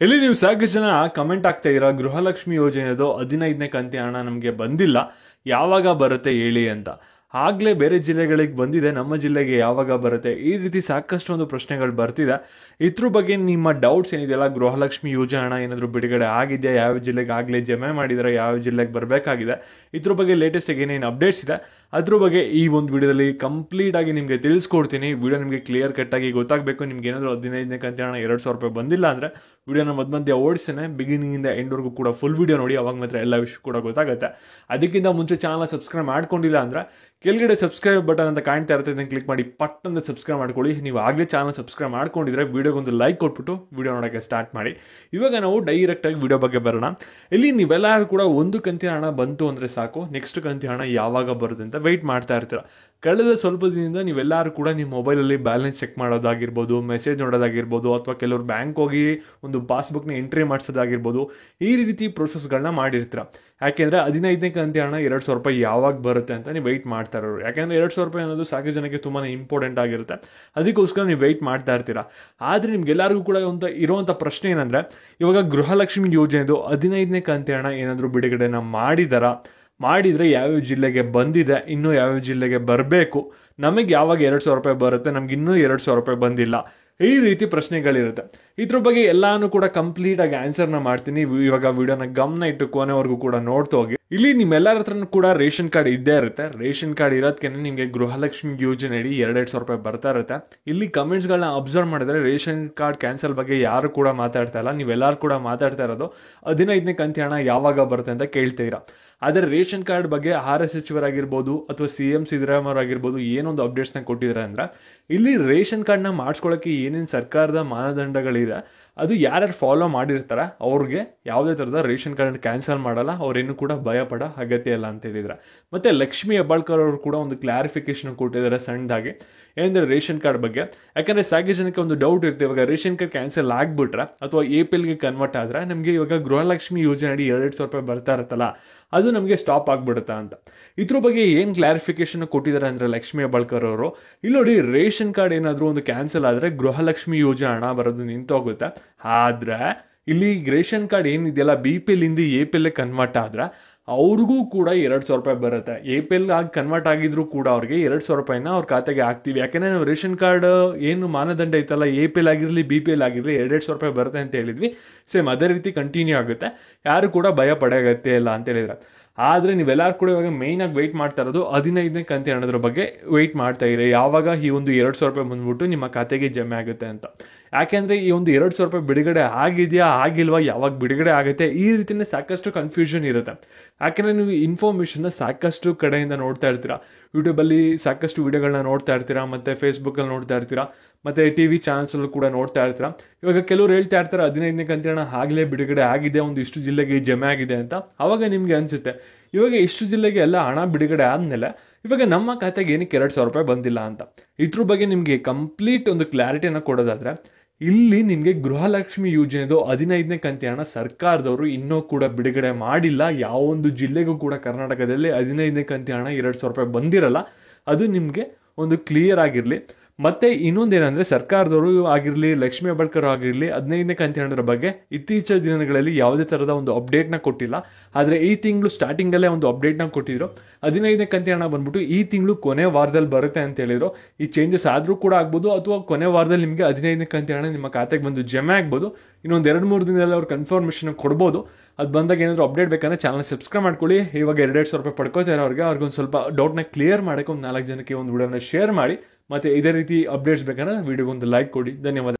ಇಲ್ಲಿ ನೀವು ಸಾಕಷ್ಟು ಜನ ಕಮೆಂಟ್ ಆಗ್ತಾ ಇದ್ದೀರಾ, ಗೃಹಲಕ್ಷ್ಮಿ ಯೋಜನೆದು 15ನೇ ಕಂತಿನ ಹಣ ನಮಗೆ ಬಂದಿಲ್ಲ, ಯಾವಾಗ ಬರುತ್ತೆ ಹೇಳಿ ಅಂತ. ಆಗ್ಲೇ ಬೇರೆ ಜಿಲ್ಲೆಗಳಿಗೆ ಬಂದಿದೆ, ನಮ್ಮ ಜಿಲ್ಲೆಗೆ ಯಾವಾಗ ಬರುತ್ತೆ? ಈ ರೀತಿ ಸಾಕಷ್ಟು ಒಂದು ಪ್ರಶ್ನೆಗಳು ಬರ್ತಿದೆ. ಇದ್ರ ಬಗ್ಗೆ ನಿಮ್ಮ ಡೌಟ್ಸ್ ಏನಿದೆಯಲ್ಲ, ಗೃಹಲಕ್ಷ್ಮಿ ಯೋಜನೆ ಹಣ ಏನಾದರೂ ಬಿಡುಗಡೆ ಆಗಿದೆಯಾ, ಯಾವ ಜಿಲ್ಲೆಗೆ ಆಗಲೇ ಜಮೆ ಮಾಡಿದರೆ, ಯಾವ ಜಿಲ್ಲೆಗೆ ಬರಬೇಕಾಗಿದೆ, ಇದ್ರ ಬಗ್ಗೆ ಲೇಟೆಸ್ಟಾಗಿ ಏನೇನು ಅಪ್ಡೇಟ್ಸ್ ಇದೆ ಅದ್ರ ಬಗ್ಗೆ ಈ ಒಂದು ವಿಡಿಯೋದಲ್ಲಿ ಕಂಪ್ಲೀಟಾಗಿ ನಿಮಗೆ ತಿಳಿಸ್ಕೊಡ್ತೀನಿ. ವಿಡಿಯೋ ನಿಮಗೆ ಕ್ಲಿಯರ್ ಕಟ್ಟಾಗಿ ಗೊತ್ತಾಗಬೇಕು. ನಿಮ್ಗೆ ಏನಾದರೂ 15ನೇ ಕಂತಿನ ಹಣ 2,000 ರೂಪಾಯಿ ಬಂದಿಲ್ಲ ಅಂದರೆ ವಿಡಿಯೋನ ಮಧ್ಯ ಓಡಿಸ್ತೇನೆ, ಬಿಗಿನಿಂಗಿಂದ ಎಂಡ್ವರೆಗೂ ಕೂಡ ಫುಲ್ ವಿಡಿಯೋ ನೋಡಿ, ಅವಾಗ ಮಾತ್ರ ಎಲ್ಲ ವಿಷಯ ಕೂಡ ಗೊತ್ತಾಗುತ್ತೆ. ಅದಕ್ಕಿಂತ ಮುಂಚೆ ಚಾನಲ್ ಸಬ್ಸ್ಕ್ರೈಬ್ ಮಾಡ್ಕೊಂಡಿಲ್ಲ ಅಂದರೆ ಕೆಳಗಡೆ ಸಬ್ಸ್ಕ್ರೈಬ್ ಬಟನ್ ಅಂತ ಕಾಣ್ತಾ ಇರ್ತದೆ, ಕ್ಲಿಕ್ ಮಾಡಿ ಪಟ್ ಅಂತ ಸಬ್ಸ್ಕ್ರೈಬ್ ಮಾಡ್ಕೊಳ್ಳಿ. ನೀವು ಆಗಲೇ ಚಾನಲ್ ಸಬ್ಸ್ಕ್ರೈಬ್ ಮಾಡ್ಕೊಂಡಿದ್ರೆ ವಿಡಿಯೋಗೊಂದು ಲೈಕ್ ಕೊಟ್ಬಿಟ್ಟು ವಿಡಿಯೋ ನೋಡೋಕ್ಕೆ ಸ್ಟಾರ್ಟ್ ಮಾಡಿ. ಇವಾಗ ನಾವು ಡೈರೆಕ್ಟಾಗಿ ವಿಡಿಯೋ ಬಗ್ಗೆ ಬರೋಣ. ಇಲ್ಲಿ ನೀವೆಲ್ಲರೂ ಕೂಡ ಒಂದು ಕಂತಿನ ಹಣ ಬಂತು ಅಂದರೆ ಸಾಕು, ನೆಕ್ಸ್ಟ್ ಕಂತಿನ ಹಣ ಯಾವಾಗ ಬರುತ್ತೆ ಅಂತ ವೆಯ್ಟ್ ಮಾಡ್ತಾ ಇರ್ತೀರ. ಕಳೆದ ಸ್ವಲ್ಪ ದಿನದಿಂದ ನೀವೆಲ್ಲರೂ ಕೂಡ ನಿಮ್ಮ ಮೊಬೈಲಲ್ಲಿ ಬ್ಯಾಲೆನ್ಸ್ ಚೆಕ್ ಮಾಡೋದಾಗಿರ್ಬೋದು, ಮೆಸೇಜ್ ನೋಡೋದಾಗಿರ್ಬೋದು, ಅಥವಾ ಕೆಲವರು ಬ್ಯಾಂಕ್ ಹೋಗಿ ಒಂದು ಪಾಸ್ಬುಕ್ನ ಎಂಟ್ರಿ ಮಾಡಿಸೋದಾಗಿರ್ಬೋದು, ಈ ರೀತಿ ಪ್ರೋಸೆಸ್ಗಳನ್ನ ಮಾಡಿರ್ತೀರ. ಯಾಕೆಂದರೆ 15ನೇ ಕಂತಿನ ಹಣ 2,000 ರೂಪಾಯಿ ಯಾವಾಗ ಬರುತ್ತೆ ಅಂತ ನೀವು ವೆಯ್ಟ್ ಮಾಡ್ತಾ ಇರೋರು. ಯಾಕೆಂದರೆ 2,000 ರೂಪಾಯಿ ಅನ್ನೋದು ಸಾಕಷ್ಟು ಜನಕ್ಕೆ ತುಂಬಾ ಇಂಪಾರ್ಟೆಂಟ್ ಆಗಿರುತ್ತೆ, ಅದಕ್ಕೋಸ್ಕರ ನೀವು ವೆಯ್ಟ್ ಮಾಡ್ತಾ ಇರ್ತೀರಾ. ಆದರೆ ನಿಮ್ಗೆಲ್ಲರಿಗೂ ಕೂಡ ಇರುವಂಥ ಪ್ರಶ್ನೆ ಏನಂದರೆ, ಇವಾಗ ಗೃಹಲಕ್ಷ್ಮಿ ಯೋಜನೆದು 15ನೇ ಕಂತಿನ ಹಣ ಏನಾದರೂ ಬಿಡುಗಡೆನ ಮಾಡಿದರೆ ಯಾವ್ಯಾವ ಜಿಲ್ಲೆಗೆ ಬಂದಿದೆ, ಇನ್ನೂ ಯಾವ್ಯಾವ ಜಿಲ್ಲೆಗೆ ಬರಬೇಕು, ನಮಗೆ ಯಾವಾಗ 2,000 ರೂಪಾಯಿ ಬರುತ್ತೆ, ನಮ್ಗೆ ಇನ್ನೂ 2,000 ರೂಪಾಯಿ ಬಂದಿಲ್ಲ, ಈ ರೀತಿ ಪ್ರಶ್ನೆಗಳಿರುತ್ತೆ. ಇದ್ರ ಬಗ್ಗೆ ಎಲ್ಲಾನು ಕೂಡ ಕಂಪ್ಲೀಟಾಗಿ ಆನ್ಸರ್ನ ಮಾಡ್ತೀನಿ. ಇವಾಗ ವಿಡಿಯೋನ ಗಮನ ಇಟ್ಟು ಕೊನೆವರೆಗೂ ಕೂಡ ನೋಡ್ತಾ ಹೋಗಿ. ಇಲ್ಲಿ ನಿಮ್ಮೆಲ್ಲರ ಹತ್ರನೂ ಕೂಡ ರೇಷನ್ ಕಾರ್ಡ್ ಇದ್ದೇ ಇರುತ್ತೆ. ರೇಷನ್ ಕಾರ್ಡ್ ಇರೋದಕ್ಕೆ ನಿಮಗೆ ಗೃಹಲಕ್ಷ್ಮಿ ಯೋಜನೆ ಅಡಿ 2,000 ರೂಪಾಯಿ ಬರ್ತಾ ಇರುತ್ತೆ. ಇಲ್ಲಿ ಕಮೆಂಟ್ಸ್ಗಳನ್ನ ಅಬ್ಸರ್ವ್ ಮಾಡಿದ್ರೆ ರೇಷನ್ ಕಾರ್ಡ್ ಕ್ಯಾನ್ಸಲ್ ಬಗ್ಗೆ ಯಾರು ಕೂಡ ಮಾತಾಡ್ತಾ ಇಲ್ಲ. ನೀವೆಲ್ಲರೂ ಕೂಡ ಮಾತಾಡ್ತಾ ಇರೋದು 15ನೇ ಕಂತಿನ ಹಣ ಯಾವಾಗ ಬರುತ್ತೆ ಅಂತ ಕೇಳ್ತೀರಾ. ಆದರೆ ರೇಷನ್ ಕಾರ್ಡ್ ಬಗ್ಗೆ ಆಹಾರ ಸಚಿವರಾಗಿರ್ಬೋದು ಅಥವಾ CM ಸಿದ್ದರಾಮಯ್ಯ ಆಗಿರ್ಬೋದು ಏನೊಂದು ಅಪ್ಡೇಟ್ಸ್ನ ಕೊಟ್ಟಿದ್ದಾರೆ ಅಂದರೆ, ಇಲ್ಲಿ ರೇಷನ್ ಕಾರ್ಡ್ನ ಮಾಡಿಸ್ಕೊಳ್ಳೋಕ್ಕೆ ಏನೇನು ಸರ್ಕಾರದ ಮಾನದಂಡಗಳಿದೆ ಅದು ಯಾರ್ಯಾರು ಫಾಲೋ ಮಾಡಿರ್ತಾರೆ ಅವ್ರಿಗೆ ಯಾವುದೇ ಥರದ ರೇಷನ್ ಕಾರ್ಡ್ ಕ್ಯಾನ್ಸಲ್ ಮಾಡಲ್ಲ, ಅವ್ರೇನು ಕೂಡ ಭಯ ಪಡೋ ಅಗತ್ಯ ಇಲ್ಲ ಅಂತ ಹೇಳಿದ್ರೆ. ಮತ್ತು ಲಕ್ಷ್ಮೀ ಹೆಬ್ಬಾಳ್ಕರ್ ಅವರು ಕೂಡ ಒಂದು ಕ್ಲಾರಿಫಿಕೇಶನ್ ಕೊಟ್ಟಿದ್ದಾರೆ ಸಣ್ಣದಾಗಿ, ಏನಂದರೆ ರೇಷನ್ ಕಾರ್ಡ್ ಬಗ್ಗೆ. ಯಾಕಂದರೆ ಸಾಕಷ್ಟು ಜನಕ್ಕೆ ಒಂದು ಡೌಟ್ ಇರುತ್ತೆ, ಇವಾಗ ರೇಷನ್ ಕಾರ್ಡ್ ಕ್ಯಾನ್ಸಲ್ ಆಗಿಬಿಟ್ರೆ ಅಥವಾ APLಗೆ ಕನ್ವರ್ಟ್ ಆದರೆ ನಮಗೆ ಇವಾಗ ಗೃಹಲಕ್ಷ್ಮಿ ಯೋಜನೆ ಅಡಿ 2,000 ರೂಪಾಯಿ ಬರ್ತಾ ಇರುತ್ತಲ್ಲ, ಅದು ನಮಗೆ ಸ್ಟಾಪ್ ಆಗಿಬಿಡುತ್ತಾ ಅಂತ. ಇದ್ರ ಬಗ್ಗೆ ಏನು ಕ್ಲಾರಿಫಿಕೇಶನ್ ಕೊಟ್ಟಿದ್ದಾರೆ ಅಂದರೆ ಲಕ್ಷ್ಮೀ ಹೆಬ್ಬಾಳ್ಕರ್ ಅವರು, ಇಲ್ಲಿ ನೋಡಿ, ರೇಷನ್ ಕಾರ್ಡ್ ಏನಾದರೂ ಒಂದು ಕ್ಯಾನ್ಸಲ್ ಆದರೆ ಗೃಹಲಕ್ಷ್ಮಿ ಯೋಜನೆ ಹಣ ಬರೋದು ನಿಂತೋಗುತ್ತೆ. ಆದರೆ ಇಲ್ಲಿ ರೇಷನ್ ಕಾರ್ಡ್ ಏನಿದೆಯಲ್ಲ BPL ಇಂದ APL ಕನ್ವರ್ಟ್ ಆದರೆ ಅವ್ರಿಗೂ ಕೂಡ 2,000 ರೂಪಾಯಿ ಬರುತ್ತೆ. APL ಆಗಿ ಕನ್ವರ್ಟ್ ಆಗಿದ್ರು ಕೂಡ ಅವ್ರಿಗೆ 2,000 ರೂಪಾಯಿನ ಅವ್ರ ಖಾತೆಗೆ ಹಾಕ್ತೀವಿ. ಯಾಕೆಂದರೆ ನಾವು ರೇಷನ್ ಕಾರ್ಡ್ ಏನು ಮಾನದಂಡ ಐತಲ್ಲ, APL ಆಗಿರಲಿ BPL ಆಗಿರಲಿ 2,000 ರೂಪಾಯಿ ಬರುತ್ತೆ ಅಂತ ಹೇಳಿದ್ವಿ. ಸೇಮ್ ಅದೇ ರೀತಿ ಕಂಟಿನ್ಯೂ ಆಗುತ್ತೆ, ಯಾರು ಕೂಡ ಭಯ ಪಡೋಗತ್ತೆ ಇಲ್ಲ ಅಂತ ಹೇಳಿದ್ರೆ. ಆದರೆ ನೀವೆಲ್ಲರೂ ಕೂಡ ಇವಾಗ ಮೇಯ್ನಾಗಿ ವೆಯ್ಟ್ ಮಾಡ್ತಾ ಇರೋದು 15ನೇ ಕಂತಿನ ಹಣದ ಬಗ್ಗೆ ವೆಯ್ಟ್ ಮಾಡ್ತಾ ಇರಿ, ಯಾವಾಗ ಈ ಒಂದು 2,000 ರೂಪಾಯಿ ಬಂದ್ಬಿಟ್ಟು ನಿಮ್ಮ ಖಾತೆಗೆ ಜಮೆ ಆಗುತ್ತೆ ಅಂತ. ಯಾಕೆಂದರೆ ಈ ಒಂದು 2,000 ರೂಪಾಯಿ ಬಿಡುಗಡೆ ಆಗಿದೆಯಾ ಆಗಿಲ್ವಾ, ಯಾವಾಗ ಬಿಡುಗಡೆ ಆಗುತ್ತೆ, ಈ ರೀತಿಯೇ ಸಾಕಷ್ಟು ಕನ್ಫ್ಯೂಷನ್ ಇರುತ್ತೆ. ಯಾಕೆಂದರೆ ನೀವು ಇನ್ಫಾರ್ಮೇಷನ್ನ ಸಾಕಷ್ಟು ಕಡೆಯಿಂದ ನೋಡ್ತಾ ಇರ್ತೀರಾ, ಯೂಟ್ಯೂಬಲ್ಲಿ ಸಾಕಷ್ಟು ವಿಡಿಯೋಗಳನ್ನ ನೋಡ್ತಾ ಇರ್ತೀರಾ, ಮತ್ತು ಫೇಸ್ಬುಕ್ಕಲ್ಲಿ ನೋಡ್ತಾ ಇರ್ತೀರಾ, ಮತ್ತು TV ಚಾನಲ್ಸಲ್ಲೂ ಕೂಡ ನೋಡ್ತಾ ಇರ್ತೀರಾ. ಇವಾಗ ಕೆಲವರು ಹೇಳ್ತಾ ಇರ್ತಾರೆ 15ನೇ ಕಂತಿನ ಹಣ ಆಗಲೇ ಬಿಡುಗಡೆ ಆಗಿದೆ, ಒಂದು ಇಷ್ಟು ಜಿಲ್ಲೆಗೆ ಜಮೆ ಆಗಿದೆ ಅಂತ. ಆವಾಗ ನಿಮಗೆ ಅನಿಸುತ್ತೆ, ಇವಾಗ ಇಷ್ಟು ಜಿಲ್ಲೆಗೆ ಎಲ್ಲ ಹಣ ಬಿಡುಗಡೆ ಆದಮೇಲೆ ಇವಾಗ ನಮ್ಮ ಖಾತೆಗೆ ಏನಕ್ಕೆ 2,000 ರೂಪಾಯಿ ಬಂದಿಲ್ಲ ಅಂತ. ಇದ್ರ ಬಗ್ಗೆ ನಿಮಗೆ ಕಂಪ್ಲೀಟ್ ಒಂದು ಕ್ಲಾರಿಟಿಯನ್ನು ಕೊಡೋದಾದರೆ, ಇಲ್ಲಿ ನಿಮಗೆ ಗೃಹಲಕ್ಷ್ಮಿ ಯೋಜನೆದು 15ನೇ ಕಂತಿನ ಹಣ ಸರ್ಕಾರದವರು ಇನ್ನೂ ಕೂಡ ಬಿಡುಗಡೆ ಮಾಡಿಲ್ಲ. ಯಾವೊಂದು ಜಿಲ್ಲೆಗೂ ಕೂಡ ಕರ್ನಾಟಕದಲ್ಲಿ 15ನೇ ಕಂತಿನ ಹಣ 2,000 ರೂಪಾಯಿ ಬಂದಿರಲ್ಲ, ಅದು ನಿಮಗೆ ಒಂದು ಕ್ಲಿಯರ್ ಆಗಿರಲಿ. ಮತ್ತು ಇನ್ನೊಂದೇನೆಂದರೆ, ಸರ್ಕಾರದವರು ಆಗಿರಲಿ, ಲಕ್ಷ್ಮೀ ಹೆಬ್ಬಾಳ್ಕರ್ ಆಗಿರಲಿ 15ನೇ ಕಂತಿನ ಹಣದ ಬಗ್ಗೆ ಇತ್ತೀಚಿನ ದಿನಗಳಲ್ಲಿ ಯಾವುದೇ ಥರದ ಒಂದು ಅಪ್ಡೇಟ್ನ ಕೊಟ್ಟಿಲ್ಲ. ಆದರೆ ಈ ತಿಂಗಳು ಸ್ಟಾರ್ಟಿಂಗಲ್ಲೇ ಒಂದು ಅಪ್ಡೇಟ್ನ ಕೊಟ್ಟಿದ್ರು, 15ನೇ ಕಂತಿನ ಹಣ ಬಂದ್ಬಿಟ್ಟು ಈ ತಿಂಗಳು ಕೊನೆ ವಾರದಲ್ಲಿ ಬರುತ್ತೆ ಅಂತ ಹೇಳಿದ್ರು. ಈ ಚೇಂಜಸ್ ಆದರೂ ಕೂಡ ಆಗ್ಬೋದು, ಅಥವಾ ಕೊನೆ ವಾರದಲ್ಲಿ ನಿಮಗೆ 15ನೇ ಕಂತಿನ ಹಣ ನಿಮ್ಮ ಖಾತೆಗೆ ಬಂದು ಜಮೆ ಆಗ್ಬೋದು. ಇನ್ನೊಂದು 2-3 ದಿನದಲ್ಲಿ ಅವ್ರು ಕನ್ಫರ್ಮೇಷನ್ ಕೊಡ್ಬೋದು. ಅದು ಬಂದಾಗ ಏನಾದರೂ ಅಪ್ಡೇಟ್ ಬೇಕಂದ್ರೆ ಚಾನಲ್ ಸಬ್ಸ್ಕ್ರೈಬ್ ಮಾಡ್ಕೊಳ್ಳಿ. ಇವಾಗ 2,000 ರೂಪಾಯಿ ಪಡ್ಕೋತಾರೆ ಅವ್ರಿಗೊಂದು ಸ್ವಲ್ಪ ಡೌಟ್ನ ಕ್ಲಿಯರ್ ಮಾಡೋಕ್ಕೆ ಒಂದು 4 ಜನಕ್ಕೆ ಒಂದು ವಿಡಿಯೋನ ಶೇರ್ ಮಾಡಿ. ಮತ್ತು ಇದೇ ರೀತಿ ಅಪ್ಡೇಟ್ಸ್ ಬೇಕಂದ್ರೆ ವಿಡಿಯೋಗೊಂದು ಲೈಕ್ ಕೊಡಿ. ಧನ್ಯವಾದ.